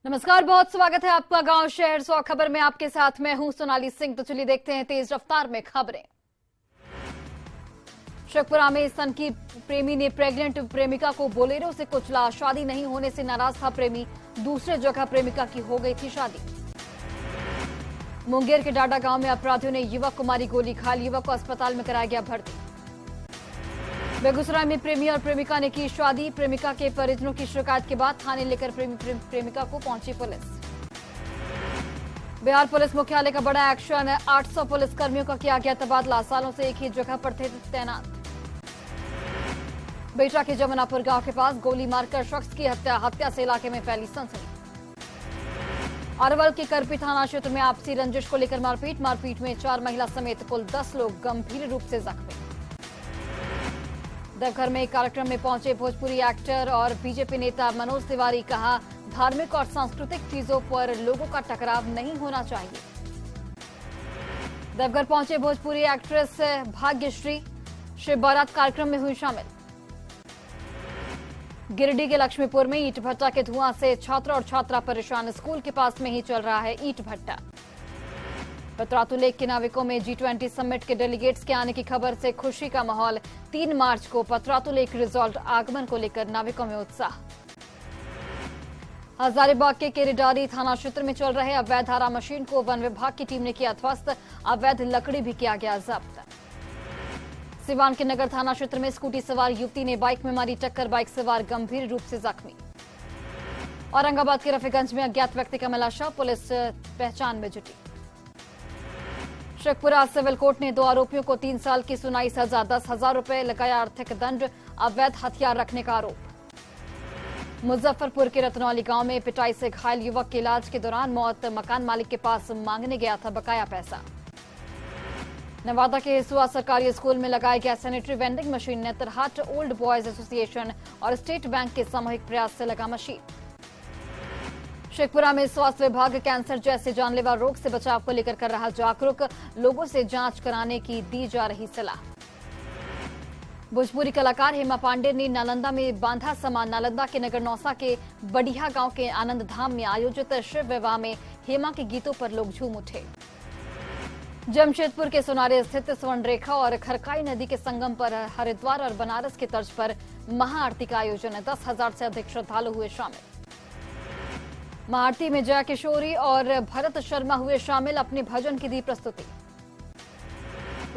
नमस्कार, बहुत स्वागत है आपका गांव शहर 100 खबर में। आपके साथ मैं हूं सोनाली सिंह। तो चलिए देखते हैं तेज रफ्तार में खबरें। शेखपुरा में सन की प्रेमी ने प्रेग्नेंट प्रेमिका को बोलेरो से कुचला। शादी नहीं होने से नाराज था प्रेमी, दूसरे जगह प्रेमिका की हो गई थी शादी। मुंगेर के डाडा गांव में अपराधियों ने युवक को मारी गोली, घायल युवक को अस्पताल में कराया गया भर्ती। बेगूसराय में प्रेमी और प्रेमिका ने की शादी, प्रेमिका के परिजनों की शिकायत के बाद थाने लेकर प्रेमिका को पहुंची पुलिस। बिहार पुलिस मुख्यालय का बड़ा एक्शन, 800 पुलिसकर्मियों का किया गया तबादला, सालों से एक ही जगह पर थे तैनात। बेटा के जमुनापुर गांव के पास गोली मारकर शख्स की हत्या से इलाके में फैली सनसनी। अरवल के करपी थाना क्षेत्र में आपसी रंजिश को लेकर मारपीट में 4 महिला समेत कुल 10 लोग गंभीर रूप से जख्मी। देवघर में एक कार्यक्रम में पहुंचे भोजपुरी एक्टर और बीजेपी नेता मनोज तिवारी, कहा धार्मिक और सांस्कृतिक चीजों पर लोगों का टकराव नहीं होना चाहिए। देवघर पहुंचे भोजपुरी एक्ट्रेस भाग्यश्री, शिव बारात कार्यक्रम में हुई शामिल। गिरिडीह के लक्ष्मीपुर में ईंट भट्टा के धुआं से छात्र और छात्रा परेशान, स्कूल के पास में ही चल रहा है ईंट भट्टा। पतरातू लेक के नाविकों में G20 समिट के डेलीगेट्स के आने की खबर से खुशी का माहौल। 3 मार्च को पतरातू लेक रिजॉर्ट आगमन को लेकर नाविकों में उत्साह। हजारीबाग के केरेडारी थाना क्षेत्र में चल रहे अवैध धारा मशीन को वन विभाग की टीम ने किया ध्वस्त, अवैध लकड़ी भी किया गया जब्त। सिवान के नगर थाना क्षेत्र में स्कूटी सवार युवती ने बाइक में मारी टक्कर, बाइक सवार गंभीर रूप से जख्मी। औरंगाबाद के रफीगंज में अज्ञात व्यक्ति का मिला शव, पुलिस पहचान में जुटी। शेखपुरा सिविल कोर्ट ने 2 आरोपियों को 3 साल की सुनाई सजा, 10,000 रुपए लगाया आर्थिक दंड, अवैध हथियार रखने का आरोप। मुजफ्फरपुर के रतनौली गांव में पिटाई से घायल युवक के इलाज के दौरान मौत, मकान मालिक के पास मांगने गया था बकाया पैसा। नवादा के हिसुआ सरकारी स्कूल में लगाया गया sanitary vending machine, Netarhat old boys association और स्टेट बैंक के सामूहिक प्रयास से लगा मशीन। शेखपुरा में स्वास्थ्य विभाग कैंसर जैसे जानलेवा रोग से बचाव को लेकर कर रहा जागरूक, लोगों से जांच कराने की दी जा रही सलाह। भोजपुरी कलाकार हेमा पांडे ने नालंदा में बांधा समान, नालंदा के नगर नौसा के बढ़िया गांव के आनंद धाम में आयोजित शिव विवाह में हेमा के गीतों पर लोग झूम उठे। जमशेदपुर के सोनारे स्थित स्वर्ण रेखा और खरकाई नदी के संगम पर हरिद्वार और बनारस की तर्ज पर महाआरती का आयोजन, 10,000 से अधिक श्रद्धालु हुए शामिल। महाआरती में जया किशोरी और भरत शर्मा हुए शामिल, अपने भजन की दी प्रस्तुति।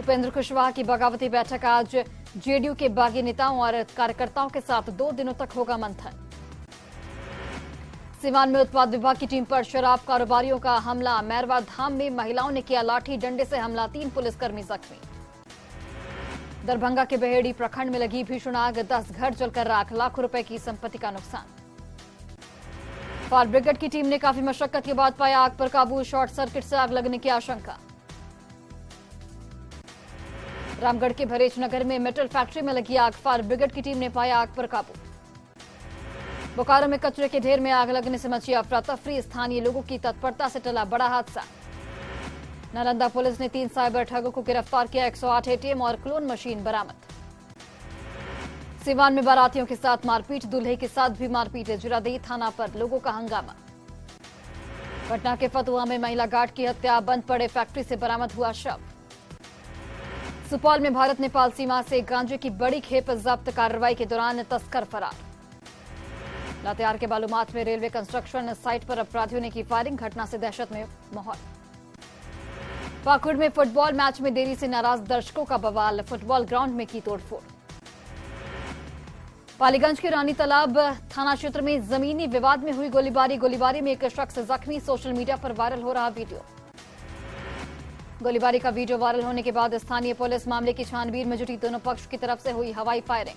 उपेंद्र कुशवाहा की बगावती बैठक, आज जेडीयू के बागी नेताओं और कार्यकर्ताओं के साथ 2 दिनों तक होगा मंथन। सिवान में उत्पाद विभाग की टीम पर शराब कारोबारियों का हमला, मैरवा धाम में महिलाओं ने किया लाठी डंडे से हमला, 3 पुलिसकर्मी जख्मी। दरभंगा के बहेड़ी प्रखंड में लगी भीषण आग, 10 घर जलकर राख, लाखों रुपए की संपत्ति का नुकसान। फायर ब्रिगेड की टीम ने काफी मशक्कत के बाद पाया आग पर काबू, शॉर्ट सर्किट से आग लगने की आशंका। रामगढ़ के भरेच नगर में मेटल फैक्ट्री में लगी आग, फायर ब्रिगेड की टीम ने पाया आग पर काबू। बोकारो में कचरे के ढेर में आग लगने से मची अफरा तफरी, स्थानीय लोगों की तत्परता से टला बड़ा हादसा। नालंदा पुलिस ने 3 साइबर ठगों को गिरफ्तार किया, 108 एटीएम और क्लोन मशीन बरामद। सिवान में बारातियों के साथ मारपीट, दूल्हे के साथ भी मारपीट, जुरादेई थाना पर लोगों का हंगामा। पटना के फतुहा में महिला गार्ड की हत्या, बंद पड़े फैक्ट्री से बरामद हुआ शव। सुपौल में भारत नेपाल सीमा से गांजे की बड़ी खेप जब्त, कार्रवाई के दौरान तस्कर फरार। लातेहार के बालूमाथ में रेलवे कंस्ट्रक्शन साइट पर अपराधियों ने की फायरिंग, घटना से दहशत में माहौल। पाकुड़ में फुटबॉल मैच में देरी से नाराज दर्शकों का बवाल, फुटबॉल ग्राउंड में की तोड़फोड़। पालीगंज के रानी तालाब थाना क्षेत्र में जमीनी विवाद में हुई गोलीबारी में एक शख्स जख्मी, सोशल मीडिया पर वायरल हो रहा वीडियो। गोलीबारी का वीडियो वायरल होने के बाद स्थानीय पुलिस मामले की छानबीन में जुटी, दोनों पक्ष की तरफ से हुई हवाई फायरिंग।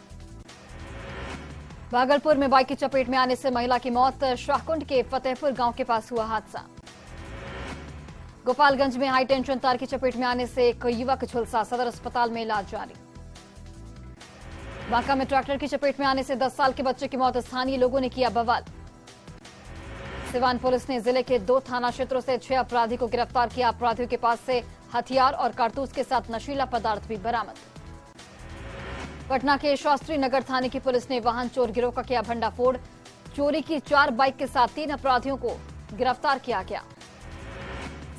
भागलपुर में बाइक की चपेट में आने से महिला की मौत, शाहकुंड के फतेहपुर गांव के पास हुआ हादसा। गोपालगंज में हाई टेंशन तार की चपेट में आने से एक युवक झुलसा, सदर अस्पताल में इलाज जारी। बांका में ट्रैक्टर की चपेट में आने से 10 साल के बच्चे की मौत, स्थानीय लोगों ने किया बवाल। सिवान पुलिस ने जिले के 2 थाना क्षेत्रों से 6 अपराधी को गिरफ्तार किया, अपराधियों के पास से हथियार और कारतूस के साथ नशीला पदार्थ भी बरामद। पटना के शास्त्री नगर थाने की पुलिस ने वाहन चोर गिरोह का किया भंडाफोड़, चोरी की 4 बाइक के साथ 3 अपराधियों को गिरफ्तार किया गया।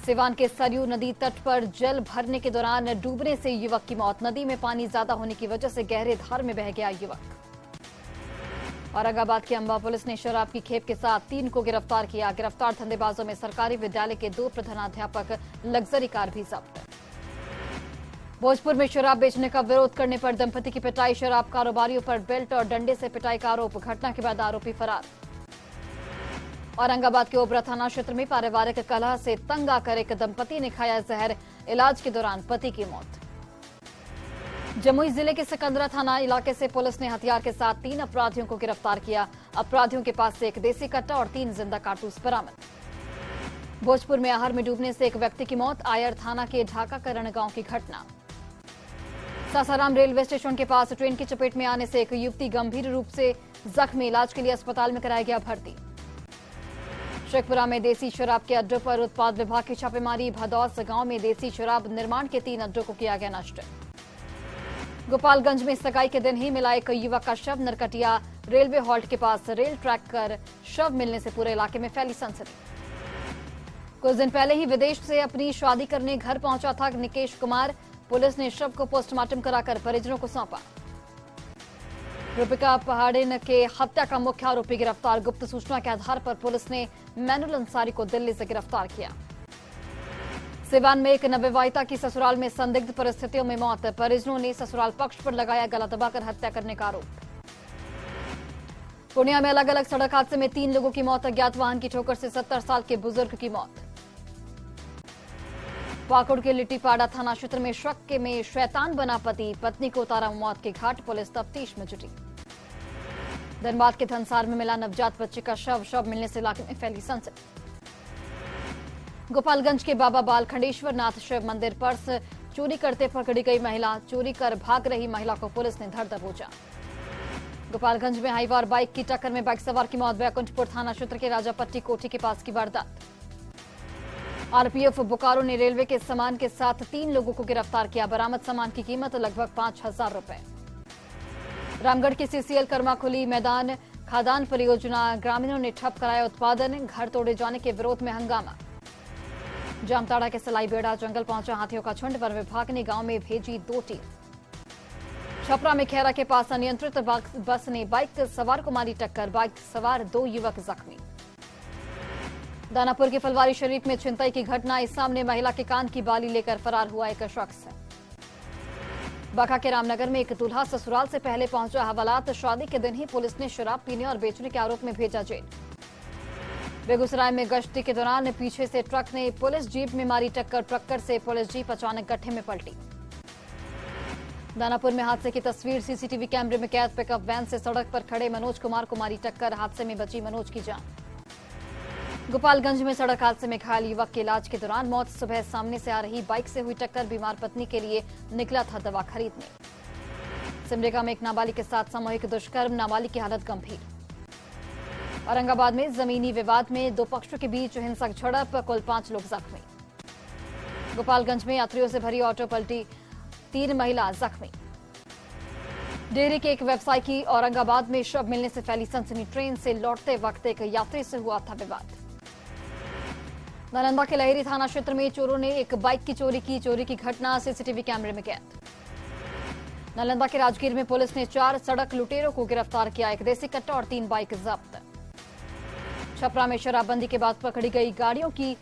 सिवान के सरयू नदी तट पर जल भरने के दौरान डूबने से युवक की मौत। नदी में पानी ज्यादा होने की वजह से गहरे धार में बह गया युवक। औरंगाबाद के अंबा पुलिस ने शराब की खेप के साथ 3 को गिरफ्तार किया। गिरफ्तार धंधेबाजों में सरकारी विद्यालय के 2 प्रधानाध्यापक, लग्जरी कार भी जब्त। भोजपुर में शराब बेचने का विरोध करने पर दंपति की पिटाई। शराब कारोबारियों पर बेल्ट और डंडे से पिटाई का आरोप। घटना के बाद आरोपी फरार। औरंगाबाद के ओबरा थाना क्षेत्र में पारिवारिक कलह से तंग आकर एक दंपति ने खाया जहर। इलाज के दौरान पति की मौत। जमुई जिले के सिकंदरा थाना इलाके से पुलिस ने हथियार के साथ 3 अपराधियों को गिरफ्तार किया। अपराधियों के पास से एक देसी कट्टा और 3 जिंदा कारतूस बरामद। भोजपुर में आहर में डूबने से एक व्यक्ति की मौत। आयर थाना के ढाका करण गांव की घटना। सासाराम रेलवे स्टेशन के पास ट्रेन की चपेट में आने से एक युवती गंभीर रूप से जख्मी। इलाज के लिए अस्पताल में कराया गया भर्ती। शेखपुरा में देसी शराब के अड्डों पर उत्पाद विभाग की छापेमारी। भदौस गांव में देसी शराब निर्माण के 3 अड्डों को किया गया नष्ट। गोपालगंज में सगाई के दिन ही मिला एक युवक का शव। नरकटिया रेलवे हॉल्ट के पास रेल ट्रैक कर शव मिलने से पूरे इलाके में फैली सनसनी। कुछ दिन पहले ही विदेश से अपनी शादी करने घर पहुंचा था निकेश कुमार। पुलिस ने शव को पोस्टमार्टम कराकर परिजनों को सौंपा। रूपिका पहाड़िन के हत्या का मुख्य आरोपी गिरफ्तार। गुप्त सूचना के आधार पर पुलिस ने मैनुल अंसारी को दिल्ली से गिरफ्तार किया। सिवान में एक नवविवाहिता की ससुराल में संदिग्ध परिस्थितियों में मौत। परिजनों ने ससुराल पक्ष पर लगाया गला दबाकर हत्या करने का आरोप। पूर्णिया में अलग अलग सड़क हादसे में 3 लोगों की मौत। अज्ञात वाहन की ठोकर से 70 साल के बुजुर्ग की मौत। पाकुड़ के लिट्टीपाड़ा थाना क्षेत्र में शक में शैतान बना पति, पत्नी को उतारा मौत के घाट। पुलिस तफ्तीश में जुटी। धनबाद के धनसार में मिला नवजात बच्चे का शव मिलने से इलाके में फैली सनसनी। गोपालगंज के बाबा बालखंडेश्वर नाथ शिव मंदिर पर्स चोरी करते पकड़ी गई महिला। चोरी कर भाग रही महिला को पुलिस ने धर दबोचा। गोपालगंज में हाईवा और बाइक की टक्कर में बाइक सवार की मौत। बैकुंठपुर थाना क्षेत्र के राजापट्टी कोठी के पास की वारदात। आरपीएफ बोकारो ने रेलवे के सामान के साथ 3 लोगों को गिरफ्तार किया। बरामद सामान की कीमत लगभग 5,000 रुपए। रामगढ़ के सीसीएल कर्माखुली मैदान खादान परियोजना ग्रामीणों ने ठप कराया उत्पादन। घर तोड़े जाने के विरोध में हंगामा। जामताड़ा के सलाईबेड़ा जंगल पहुंचा हाथियों का झुंड। वन विभाग ने गांव में भेजी 2 टीम। छपरा में खैरा के पास अनियंत्रित बस ने बाइक सवार को मारी टक्कर। बाइक सवार 2 युवक जख्मी। दानापुर के फलवारी शरीफ में छिनतई की घटना। इस सामने महिला के कान की बाली लेकर फरार हुआ एक शख्स। बांका के रामनगर में एक दूल्हा ससुराल से पहले पहुंचा हवालात। शादी के दिन ही पुलिस ने शराब पीने और बेचने के आरोप में भेजा जेल। बेगूसराय में गश्ती के दौरान पीछे से ट्रक ने पुलिस जीप में मारी टक्कर। ट्रक्कर से पुलिस जीप अचानक गड्ढे में पलटी। दानापुर में हादसे की तस्वीर सीसीटीवी कैमरे में कैद। पिकअप वैन से सड़क पर खड़े मनोज कुमार को मारी टक्कर। हादसे में बची मनोज की जान। गोपालगंज में सड़क हादसे में घायल युवक के इलाज के दौरान मौत। सुबह सामने से आ रही बाइक से हुई टक्कर। बीमार पत्नी के लिए निकला था दवा खरीदने। सिमडेगा में एक नाबालिग के साथ सामूहिक दुष्कर्म। नाबालिग की हालत गंभीर। औरंगाबाद में जमीनी विवाद में 2 पक्षों के बीच हिंसक झड़प। कुल 5 लोग जख्मी। गोपालगंज में यात्रियों से भरी ऑटो पलटी। 3 महिला जख्मी। डेयरी के एक व्यवसायी की औरंगाबाद में शव मिलने से फैली सनसनी। ट्रेन से लौटते वक्त एक यात्री से हुआ था विवाद। नालंदा के लहेरी थाना क्षेत्र में चोरों ने एक बाइक की चोरी की घटना सीसीटीवी कैमरे में कैद। नालंदा के राजगीर में पुलिस ने 4 सड़क लुटेरों को गिरफ्तार किया। एक देसी कट्टा और 3 बाइक जब्त। छपरा में शराबबंदी के बाद पकड़ी गई गाड़ियों की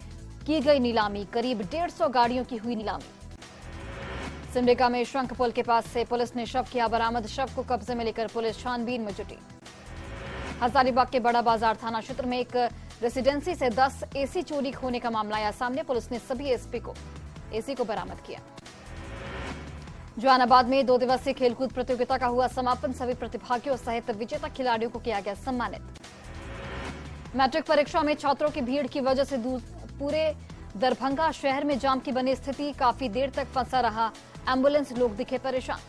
गई नीलामी। करीब 150 गाड़ियों की हुई नीलामी। सिमडेगा में शंख पुल के पास से पुलिस ने शव किया बरामद। शव को कब्जे में लेकर पुलिस छानबीन में जुटी। हजारीबाग के बड़ा बाजार थाना क्षेत्र में एक रेसिडेंसी से 10 एसी चोरी होने का मामला आया सामने। पुलिस ने सभी एसी को बरामद किया। जहानाबाद में 2 दिवसीय खेलकूद प्रतियोगिता का हुआ समापन। सभी प्रतिभागियों सहित विजेता खिलाड़ियों को किया गया सम्मानित। मैट्रिक परीक्षा में छात्रों की भीड़ की वजह से पूरे दरभंगा शहर में जाम की बनी स्थिति। काफी देर तक फंसा रहा एम्बुलेंस। लोग दिखे परेशान।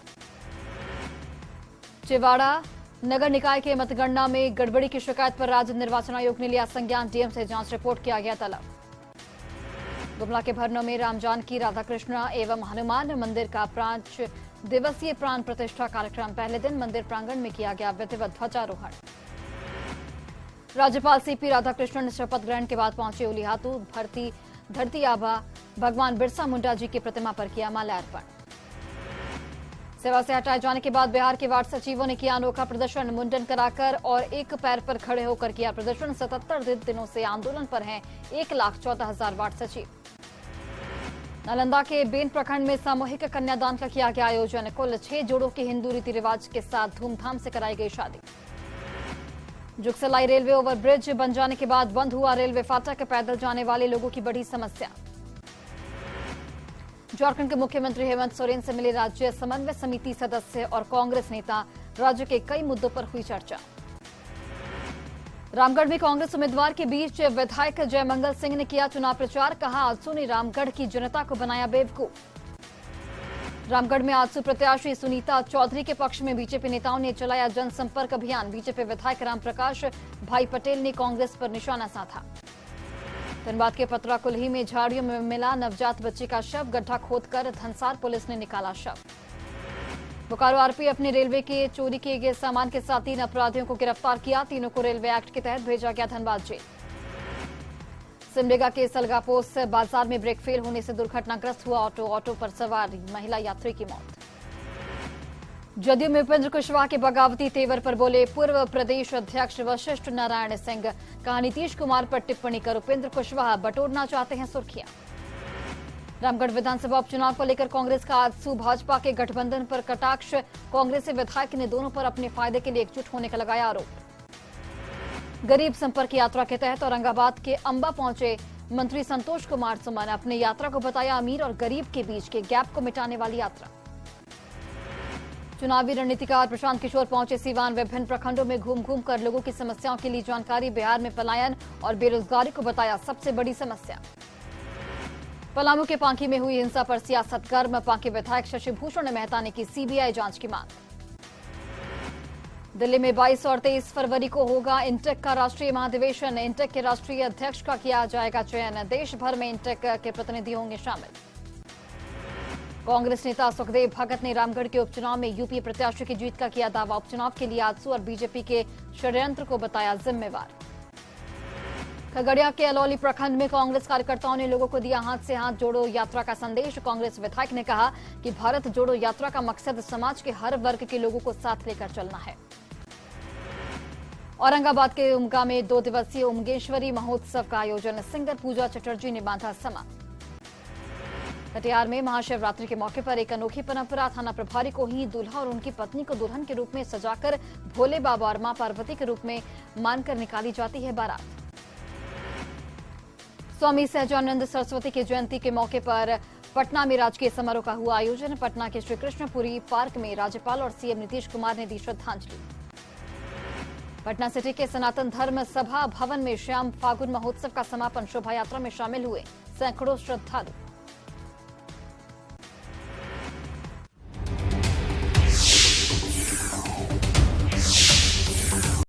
चिवाड़ा नगर निकाय के मतगणना में गड़बड़ी की शिकायत पर राज्य निर्वाचन आयोग ने लिया संज्ञान। डीएम से जांच रिपोर्ट किया गया तलब। गुमला के भरनों में रामजानकी राधाकृष्ण एवं हनुमान मंदिर का 5 दिवसीय प्राण प्रतिष्ठा कार्यक्रम। पहले दिन मंदिर प्रांगण में किया गया विधिवत ध्वजारोहण। राज्यपाल सीपी राधाकृष्णन शपथ ग्रहण के बाद पहुंचे उलिहातू। धरती आबा भगवान बिरसा मुंडा जी की प्रतिमा पर किया माल्यार्पण। सेवा से हटाए जाने के बाद बिहार के वार्ड सचिवों ने किया अनोखा प्रदर्शन। मुंडन कराकर और एक पैर पर खड़े होकर किया प्रदर्शन। 77 दिनों से आंदोलन पर हैं 1,14,000 वार्ड सचिव। नालंदा के बेन प्रखंड में सामूहिक कन्यादान का किया गया आयोजन। कुल 6 जोड़ों के हिंदू रीति रिवाज के साथ धूमधाम से कराई गई शादी। जुगसलाई रेलवे ओवरब्रिज बन जाने के बाद बंद हुआ रेलवे फाटक। पैदल जाने वाले लोगों की बड़ी समस्या। झारखंड के मुख्यमंत्री हेमंत सोरेन से मिले राज्य समन्वय समिति सदस्य और कांग्रेस नेता। राज्य के कई मुद्दों पर हुई चर्चा। रामगढ़ में कांग्रेस उम्मीदवार के बीच विधायक जयमंगल सिंह ने किया चुनाव प्रचार। कहा, आजसू ने रामगढ़ की जनता को बनाया बेवकूफ। रामगढ़ में आजसू प्रत्याशी सुनीता चौधरी के पक्ष में बीजेपी नेताओं ने चलाया जनसंपर्क अभियान। बीजेपी विधायक रामप्रकाश भाई पटेल ने कांग्रेस पर निशाना साधा। धनबाद के पतरा कुल्ही में झाड़ियों में मिला नवजात बच्चे का शव। गड्ढा खोदकर धनसार पुलिस ने निकाला शव। बोकारो आरपी अपने रेलवे के चोरी किए गए सामान के साथ 3 अपराधियों को गिरफ्तार किया। तीनों को रेलवे एक्ट के तहत भेजा गया धनबाद जेल। सिमडेगा के सलगापोस बाजार में ब्रेक फेल होने से दुर्घटनाग्रस्त हुआ ऑटो पर सवार महिला यात्री की मौत। जदयू में उपेंद्र कुशवाहा के बगावती तेवर पर बोले पूर्व प्रदेश अध्यक्ष वशिष्ठ नारायण सिंह। कहा, नीतीश कुमार पर टिप्पणी कर उपेंद्र कुशवाहा बटोरना चाहते हैं सुर्खियां। रामगढ़ विधानसभा उपचुनाव को लेकर कांग्रेस का आजसू भाजपा के गठबंधन पर कटाक्ष। कांग्रेसी विधायक ने दोनों पर अपने फायदे के लिए एकजुट होने का लगाया आरोप। गरीब संपर्क यात्रा के तहत औरंगाबाद के अंबा पहुंचे मंत्री संतोष कुमार सुमन। अपने यात्रा को बताया अमीर और गरीब के बीच के गैप को मिटाने वाली यात्रा। चुनावी रणनीतिकार प्रशांत किशोर पहुंचे सीवान। विभिन्न प्रखंडों में घूम कर लोगों की समस्याओं के लिए जानकारी। बिहार में पलायन और बेरोजगारी को बताया सबसे बड़ी समस्या। पलामू के पांकी में हुई हिंसा पर सियासत गर्म। पांकी विधायक शशि भूषण मेहता ने की सीबीआई जांच की मांग। दिल्ली में 22 और 23 फरवरी को होगा इंटेक का राष्ट्रीय महाधिवेशन। इंटेक के राष्ट्रीय अध्यक्ष का किया जाएगा चयन। देश भर में इंटेक के प्रतिनिधि होंगे शामिल। कांग्रेस नेता सुखदेव भगत ने रामगढ़ के उपचुनाव में यूपीए प्रत्याशी की जीत का किया दावा। उपचुनाव के लिए आजसू और बीजेपी के षड्यंत्र को बताया जिम्मेवार। खगड़िया के अलौली प्रखंड में कांग्रेस कार्यकर्ताओं ने लोगों को दिया हाथ से हाथ जोड़ो यात्रा का संदेश। कांग्रेस विधायक ने कहा कि भारत जोड़ो यात्रा का मकसद समाज के हर वर्ग के लोगों को साथ लेकर चलना है। औरंगाबाद के उमगा में 2 दिवसीय उमगेश्वरी महोत्सव का आयोजन। सिंगर पूजा चटर्जी ने बांधा समा। कटिहार में महाशिवरात्रि के मौके पर एक अनोखी परंपरा। थाना प्रभारी को ही दूल्हा और उनकी पत्नी को दुल्हन के रूप में सजाकर भोले बाबा और मां पार्वती के रूप में मानकर निकाली जाती है बारात। स्वामी सहजानंद सरस्वती की जयंती के मौके पर पटना में राजकीय समारोह का हुआ आयोजन। पटना के श्री कृष्णपुरी पार्क में राज्यपाल और सीएम नीतीश कुमार ने दी श्रद्धांजलि। पटना सिटी के सनातन धर्म सभा भवन में श्याम फागुन महोत्सव का समापन। शोभा यात्रा में शामिल हुए सैकड़ों श्रद्धालु।